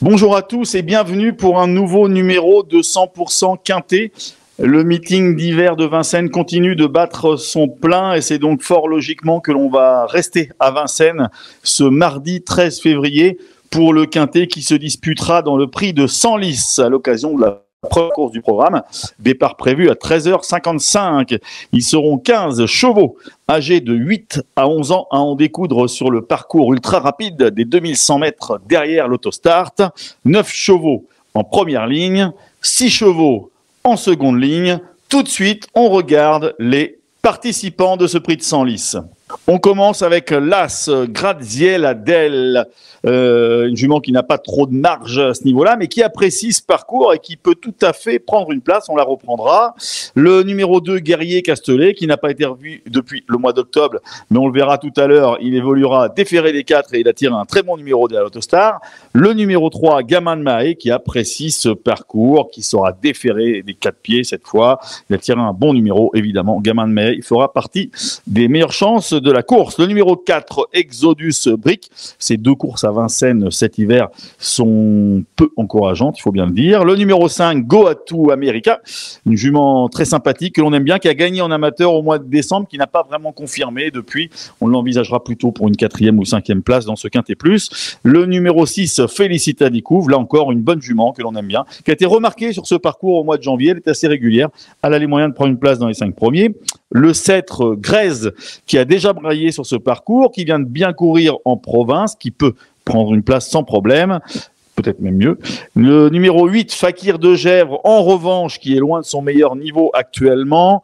Bonjour à tous et bienvenue pour un nouveau numéro de 100% Quintet. Le meeting d'hiver de Vincennes continue de battre son plein et c'est donc fort logiquement que l'on va rester à Vincennes ce mardi 13 février pour le Quintet qui se disputera dans le prix de Senlis à l'occasion de la première course du programme. Départ prévu à 13h55. Ils seront 15 chevaux âgés de 8 à 11 ans à en découdre sur le parcours ultra rapide des 2100 mètres derrière l'autostart. 9 chevaux en première ligne, 6 chevaux en seconde ligne. Tout de suite, on regarde les participants de ce prix de Senlis. On commence avec l'As Graziella Del, une jument qui n'a pas trop de marge à ce niveau-là, mais qui apprécie ce parcours et qui peut tout à fait prendre une place, on la reprendra. Le numéro 2, Guerrier Castellet, qui n'a pas été revu depuis le mois d'octobre, mais on le verra tout à l'heure, il évoluera déféré des 4 et il a tiré un très bon numéro de l'Autostar. Le numéro 3, Gamin de Mahé, qui apprécie ce parcours, qui sera déféré des 4 pieds cette fois. Il a tiré un bon numéro, évidemment. Gamin de Mahé, il fera partie des meilleures chances de la course. Le numéro 4, Exodus Brick. Ces deux courses à Vincennes cet hiver sont peu encourageantes, il faut bien le dire. Le numéro 5, Go Atou America, une jument très sympathique que l'on aime bien, qui a gagné en amateur au mois de décembre, qui n'a pas vraiment confirmé depuis. On l'envisagera plutôt pour une 4e ou 5e place dans ce Quintet Plus. Le numéro 6, Félicita Découvre, là encore une bonne jument que l'on aime bien, qui a été remarquée sur ce parcours au mois de janvier. Elle est assez régulière. Elle a les moyens de prendre une place dans les 5 premiers. Le 7, Grèze, qui a déjà braillé sur ce parcours, qui vient de bien courir en province, qui peut prendre une place sans problème, peut-être même mieux. Le numéro 8, Fakir de Gèvres, en revanche, qui est loin de son meilleur niveau actuellement,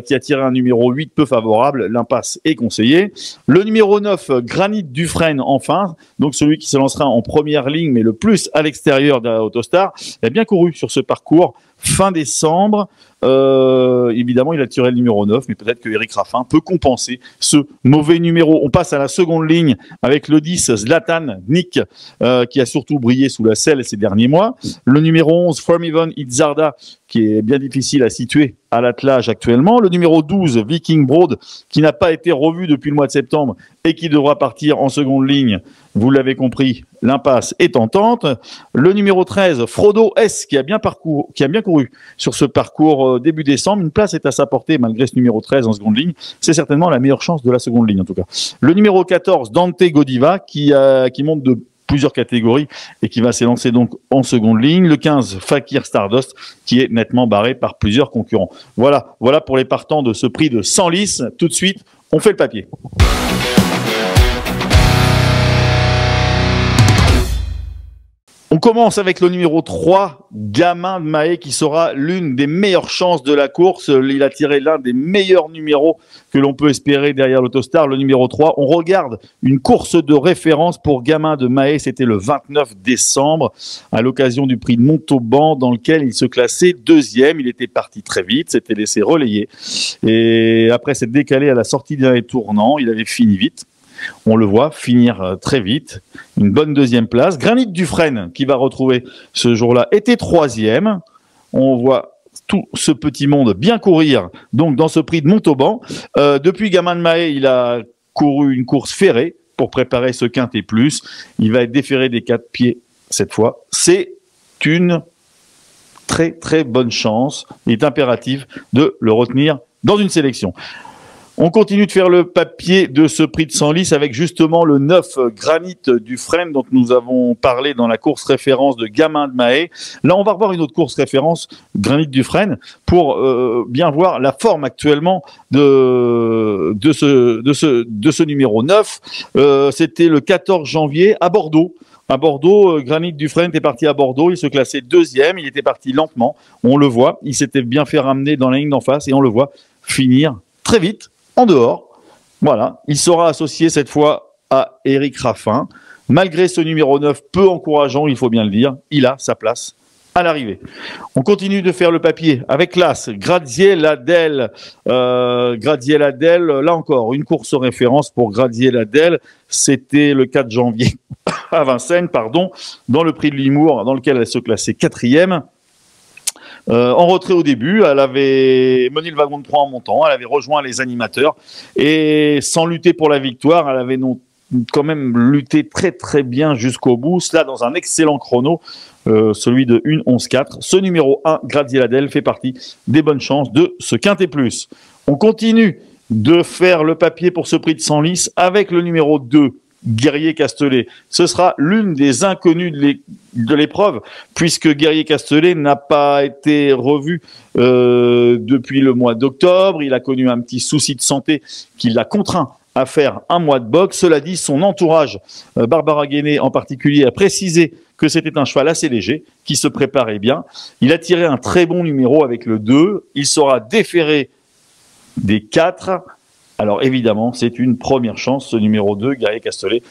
qui a tiré un numéro 8 peu favorable, l'impasse est conseillée. Le numéro 9, Granit Dufresne, enfin, donc celui qui se lancera en première ligne, mais le plus à l'extérieur de l'Autostar, a bien couru sur ce parcours fin décembre. Évidemment, il a tiré le numéro 9, mais peut-être que Eric Raffin peut compenser ce mauvais numéro. On passe à la seconde ligne avec le 10, Zlatan Nick, qui a surtout brillé sous la selle ces derniers mois. Le numéro 11, Formivon Itzarda, qui est bien difficile à situer à l'attelage actuellement. Le numéro 12, Viking Broad, qui n'a pas été revu depuis le mois de septembre et qui devra partir en seconde ligne. Vous l'avez compris, l'impasse est tentante. Le numéro 13, Frodo S, qui a bien couru sur ce parcours début décembre. Une place est à sa portée malgré ce numéro 13 en seconde ligne. C'est certainement la meilleure chance de la seconde ligne en tout cas. Le numéro 14, Dante Godiva, qui monte de plusieurs catégories et qui va s'élancer donc en seconde ligne. Le 15, Fakir Stardust, qui est nettement barré par plusieurs concurrents. Voilà pour les partants de ce prix de Senlis. Tout de suite, on fait le papier. On commence avec le numéro 3, Gamin de Mahé, qui sera l'une des meilleures chances de la course. Il a tiré l'un des meilleurs numéros que l'on peut espérer derrière l'Autostar, le numéro 3. On regarde une course de référence pour Gamin de Mahé. C'était le 29 décembre, à l'occasion du prix de Montauban, dans lequel il se classait 2e. Il était parti très vite, s'était laissé relayer. Et après s'être décalé à la sortie d'un tournant, il avait fini vite. On le voit finir très vite, une bonne 2e place. Granit Dufresne, qui va retrouver ce jour-là, était 3e. On voit tout ce petit monde bien courir donc dans ce prix de Montauban. Depuis Gamin de Mahé, il a couru une course ferrée pour préparer ce Quintet Plus. Il va être déféré des 4 pieds cette fois. C'est une très très bonne chance. Il est impératif de le retenir dans une sélection. On continue de faire le papier de ce prix de Senlis avec justement le 9 Granit Dufresne dont nous avons parlé dans la course référence de Gamin de Mahé. Là, on va revoir une autre course référence, Granit Dufresne, pour bien voir la forme actuellement de ce numéro 9. C'était le 14 janvier à Bordeaux. À Bordeaux, Granit Dufresne était parti à Bordeaux, il se classait 2e, il était parti lentement, on le voit, il s'était bien fait ramener dans la ligne d'en face et on le voit finir très vite en dehors. Voilà, il sera associé cette fois à Eric Raffin. Malgré ce numéro 9 peu encourageant, il faut bien le dire, il a sa place à l'arrivée. On continue de faire le papier avec l'As, Graziella Del. Graziella Del, là encore, une course référence pour Graziella Del. C'était le 4 janvier à Vincennes, dans le prix de Limours, dans lequel elle se classait 4e. En retrait au début, elle avait mené le wagon de proie en montant, elle avait rejoint les animateurs et sans lutter pour la victoire, elle avait quand même lutté très très bien jusqu'au bout, cela dans un excellent chrono, celui de 1:11.4. Ce numéro 1, Graziella Del, fait partie des bonnes chances de ce Quintet Plus. On continue de faire le papier pour ce prix de Senlis avec le numéro 2, Guerrier Castellet. Ce sera l'une des inconnues de l'épreuve, puisque Guerrier Castellet n'a pas été revu depuis le mois d'octobre. Il a connu un petit souci de santé qui l'a contraint à faire un mois de boxe. Cela dit, son entourage, Barbara Guéné en particulier, a précisé que c'était un cheval assez léger, qui se préparait bien. Il a tiré un très bon numéro avec le 2. Il sera déféré des 4. Alors évidemment, c'est une première chance, ce numéro 2, Guerrier Castellet.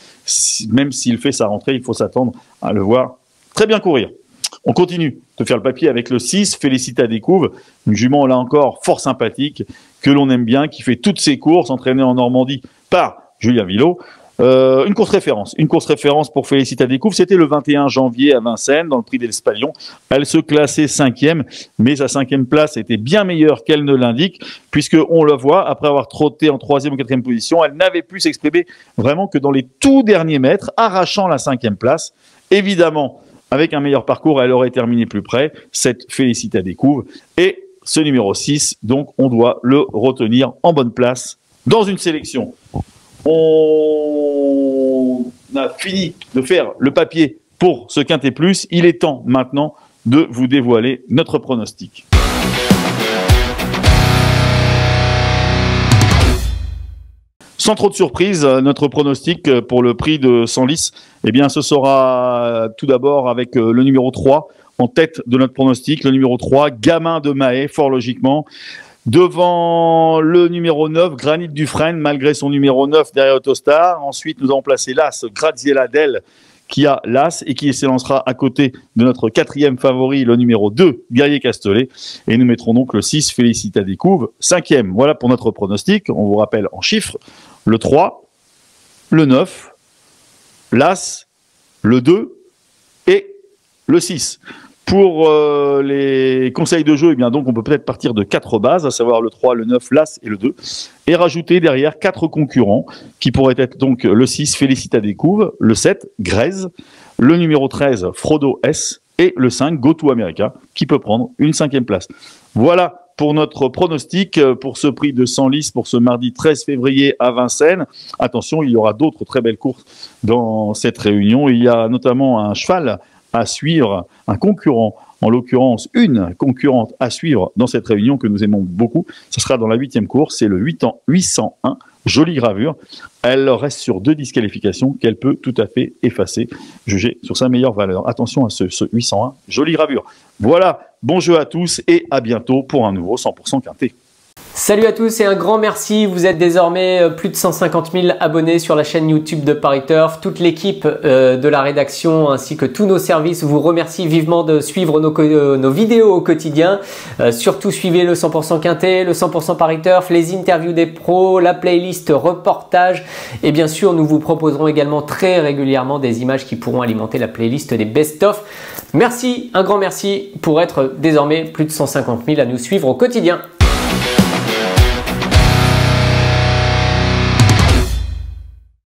Même s'il fait sa rentrée, il faut s'attendre à le voir très bien courir. On continue de faire le papier avec le 6, Félicita Découvre, une jument là encore fort sympathique, que l'on aime bien, qui fait toutes ses courses, entraînée en Normandie par Julien Villot. Une course référence pour Félicita Découvre, c'était le 21 janvier à Vincennes, dans le prix d'Espalion. Elle se classait 5e, mais sa 5e place était bien meilleure qu'elle ne l'indique, puisqu'on le voit, après avoir trotté en 3e ou 4e position, elle n'avait pu s'exprimer vraiment que dans les tout derniers mètres, arrachant la 5e place. Évidemment, avec un meilleur parcours, elle aurait terminé plus près, cette Félicita Découvre. Et ce numéro 6, donc on doit le retenir en bonne place dans une sélection. On a fini de faire le papier pour ce Quintet Plus. Il est temps maintenant de vous dévoiler notre pronostic. Sans trop de surprise, notre pronostic pour le prix de Senlis, eh bien, ce sera tout d'abord avec le numéro 3 en tête de notre pronostic. Le numéro 3, Gamin de Mahé, fort logiquement. Devant le numéro 9, Granit Dufresne, malgré son numéro 9 derrière Autostar. Ensuite, nous avons placé l'As, Graziella Del, qui a l'As et qui s'élancera à côté de notre 4e favori, le numéro 2, Guerrier Castellet. Et nous mettrons donc le 6, Félicita Découvre, 5e. Voilà pour notre pronostic. On vous rappelle en chiffres, le 3, le 9, l'As, le 2 et le 6. Pour les conseils de jeu, eh bien donc on peut peut-être partir de 4 bases, à savoir le 3, le 9, l'As et le 2, et rajouter derrière 4 concurrents, qui pourraient être donc le 6, Félicita Découvre, le 7, Grèze, le numéro 13, Frodo S, et le 5, Go to America, qui peut prendre une 5e place. Voilà pour notre pronostic pour ce prix de Senlis pour ce mardi 13 février à Vincennes. Attention, il y aura d'autres très belles courses dans cette réunion. Il y a notamment un cheval à suivre, un concurrent, en l'occurrence une concurrente à suivre dans cette réunion que nous aimons beaucoup. Ce sera dans la 8e course, c'est le 801, jolie gravure. Elle reste sur 2 disqualifications qu'elle peut tout à fait effacer, juger sur sa meilleure valeur. Attention à ce 801, jolie gravure. Voilà, bon jeu à tous et à bientôt pour un nouveau 100% Quintet. Salut à tous et un grand merci, vous êtes désormais plus de 150 000 abonnés sur la chaîne YouTube de Paris Turf. Toute l'équipe de la rédaction ainsi que tous nos services vous remercie vivement de suivre nos vidéos au quotidien. Surtout suivez le 100% Quintet, le 100% Paris Turf, les interviews des pros, la playlist reportage et bien sûr nous vous proposerons également très régulièrement des images qui pourront alimenter la playlist des best-of. Merci, un grand merci pour être désormais plus de 150 000 à nous suivre au quotidien.